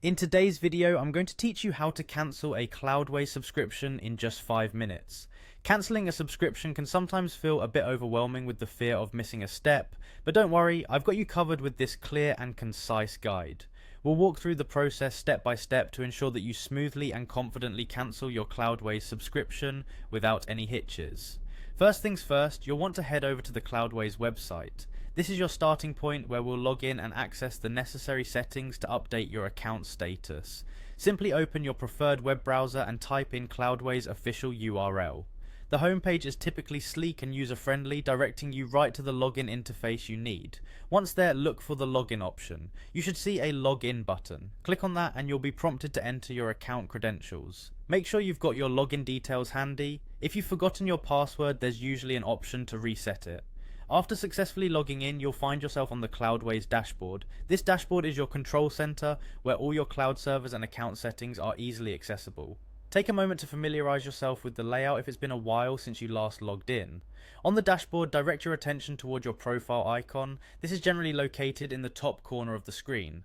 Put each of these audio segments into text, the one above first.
In today's video, I'm going to teach you how to cancel a Cloudways subscription in just 5 minutes. Cancelling a subscription can sometimes feel a bit overwhelming with the fear of missing a step, but don't worry, I've got you covered with this clear and concise guide. We'll walk through the process step by step to ensure that you smoothly and confidently cancel your Cloudways subscription without any hitches. First things first, you'll want to head over to the Cloudways website. This is your starting point where we'll log in and access the necessary settings to update your account status. Simply open your preferred web browser and type in Cloudways' official URL. The homepage is typically sleek and user-friendly, directing you right to the login interface you need. Once there, look for the login option. You should see a login button. Click on that and you'll be prompted to enter your account credentials. Make sure you've got your login details handy. If you've forgotten your password, there's usually an option to reset it. After successfully logging in, you'll find yourself on the Cloudways dashboard. This dashboard is your control center where all your cloud servers and account settings are easily accessible. Take a moment to familiarize yourself with the layout if it's been a while since you last logged in. On the dashboard, direct your attention toward your profile icon. This is generally located in the top corner of the screen.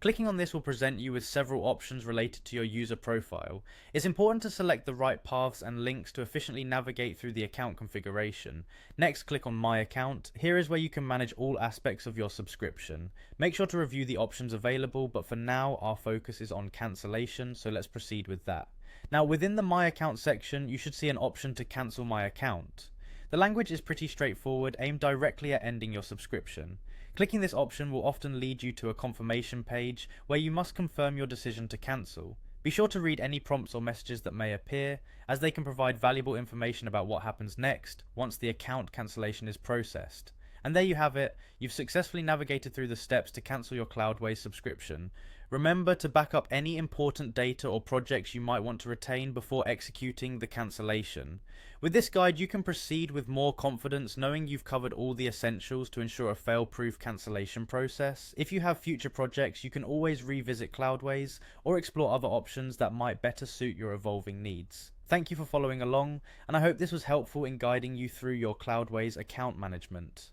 Clicking on this will present you with several options related to your user profile. It's important to select the right paths and links to efficiently navigate through the account configuration. Next, click on My Account. Here is where you can manage all aspects of your subscription. Make sure to review the options available, but for now our focus is on cancellation, so let's proceed with that. Now within the My Account section, you should see an option to cancel my account. The language is pretty straightforward, aimed directly at ending your subscription. Clicking this option will often lead you to a confirmation page where you must confirm your decision to cancel. Be sure to read any prompts or messages that may appear, as they can provide valuable information about what happens next once the account cancellation is processed. And there you have it, you've successfully navigated through the steps to cancel your Cloudways subscription. Remember to back up any important data or projects you might want to retain before executing the cancellation. With this guide, you can proceed with more confidence knowing you've covered all the essentials to ensure a fail-proof cancellation process. If you have future projects, you can always revisit Cloudways or explore other options that might better suit your evolving needs. Thank you for following along, and I hope this was helpful in guiding you through your Cloudways account management.